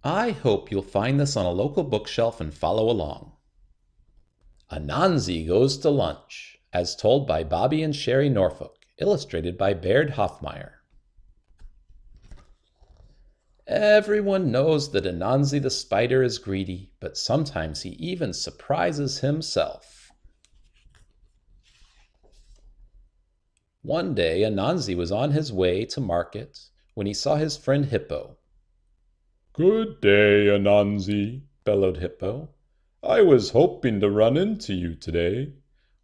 I hope you'll find this on a local bookshelf and follow along. Anansi Goes to Lunch, as told by Bobby and Sherry Norfolk, illustrated by Baird Hoffmire. Everyone knows that Anansi the spider is greedy, but sometimes he even surprises himself. One day, Anansi was on his way to market when he saw his friend Hippo. "Good day, Anansi," bellowed Hippo. "I was hoping to run into you today.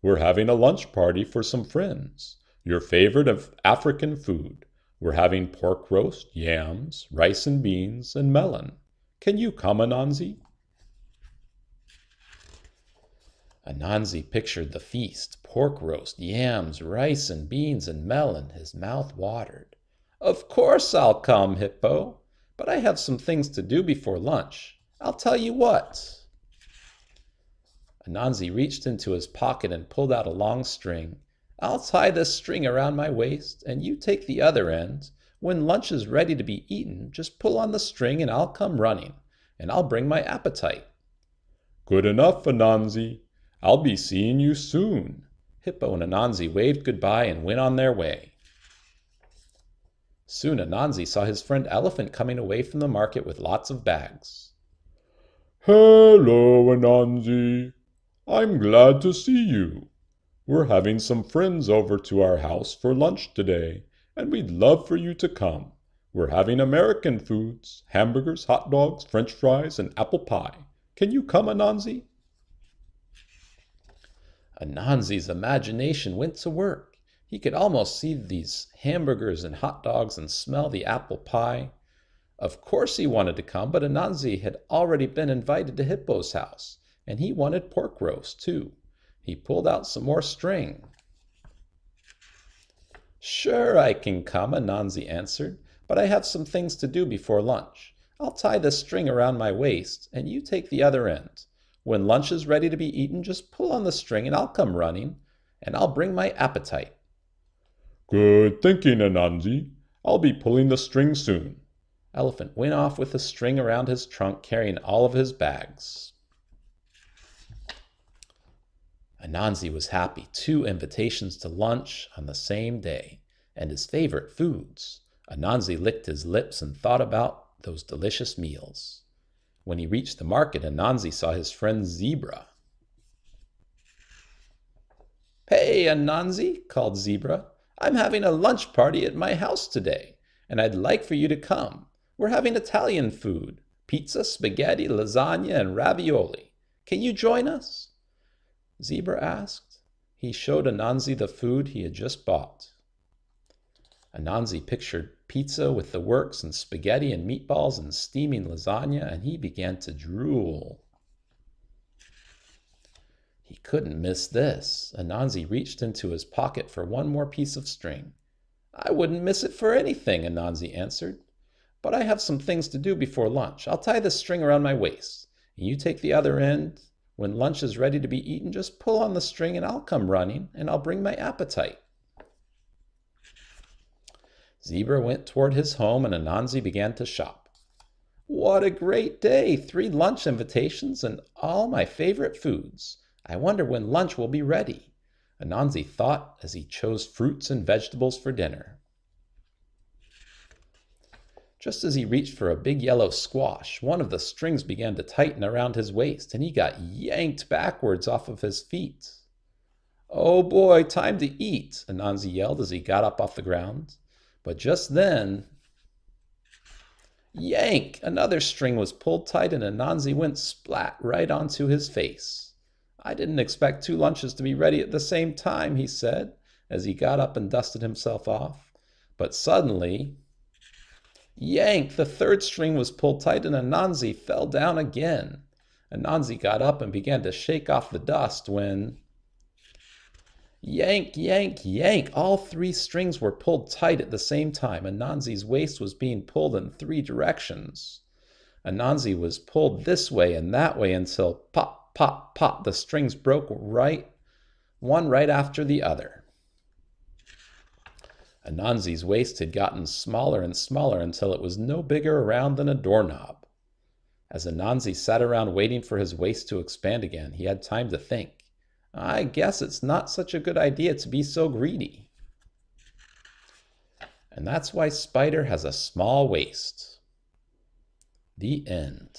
We're having a lunch party for some friends. Your favorite of African food. We're having pork roast, yams, rice and beans, and melon. Can you come, Anansi?" Anansi pictured the feast: pork roast, yams, rice and beans, and melon. His mouth watered. "Of course I'll come, Hippo, but I have some things to do before lunch. I'll tell you what." Anansi reached into his pocket and pulled out a long string. "I'll tie this string around my waist, and you take the other end. When lunch is ready to be eaten, just pull on the string and I'll come running, and I'll bring my appetite." "Good enough, Anansi. I'll be seeing you soon." Hippo and Anansi waved goodbye and went on their way. Soon Anansi saw his friend Elephant coming away from the market with lots of bags. "Hello, Anansi. I'm glad to see you. We're having some friends over to our house for lunch today, and we'd love for you to come. We're having American foods: hamburgers, hot dogs, French fries, and apple pie. Can you come, Anansi?" Anansi's imagination went to work. He could almost see these hamburgers and hot dogs and smell the apple pie. Of course he wanted to come, but Anansi had already been invited to Hippo's house, and he wanted pork roast too. He pulled out some more string. "Sure I can come," Anansi answered, "but I have some things to do before lunch. I'll tie this string around my waist, and you take the other end. When lunch is ready to be eaten, just pull on the string and I'll come running, and I'll bring my appetite." "Good thinking, Anansi. I'll be pulling the string soon." Elephant went off with the string around his trunk, carrying all of his bags. Anansi was happy. 2 invitations to lunch on the same day, and his favorite foods. Anansi licked his lips and thought about those delicious meals. When he reached the market, Anansi saw his friend Zebra. "Hey, Anansi," called Zebra. "I'm having a lunch party at my house today, and I'd like for you to come. We're having Italian food: pizza, spaghetti, lasagna, and ravioli. Can you join us?" Zebra asked. He showed Anansi the food he had just bought. Anansi pictured pizza with the works and spaghetti and meatballs and steaming lasagna, and he began to drool. He couldn't miss this. Anansi reached into his pocket for one more piece of string. "I wouldn't miss it for anything," Anansi answered. "But I have some things to do before lunch. I'll tie this string around my waist, and you take the other end. When lunch is ready to be eaten, just pull on the string and I'll come running, and I'll bring my appetite." Zebra went toward his home, and Anansi began to shop. "What a great day! 3 lunch invitations and all my favorite foods. I wonder when lunch will be ready," Anansi thought as he chose fruits and vegetables for dinner. Just as he reached for a big yellow squash, one of the strings began to tighten around his waist, and he got yanked backwards off of his feet. "Oh boy, time to eat," Anansi yelled as he got up off the ground. But just then, yank! Another string was pulled tight, and Anansi went splat right onto his face. "I didn't expect 2 lunches to be ready at the same time," he said, as he got up and dusted himself off. But suddenly, yank! The 3rd string was pulled tight, and Anansi fell down again. Anansi got up and began to shake off the dust when, yank, yank, yank! All 3 strings were pulled tight at the same time. Anansi's waist was being pulled in 3 directions. Anansi was pulled this way and that way until pop, pop, pop, the strings broke one right after the other. Anansi's waist had gotten smaller and smaller until it was no bigger around than a doorknob. As Anansi sat around waiting for his waist to expand again, he had time to think. I guess it's not such a good idea to be so greedy. And that's why Spider has a small waist. The end.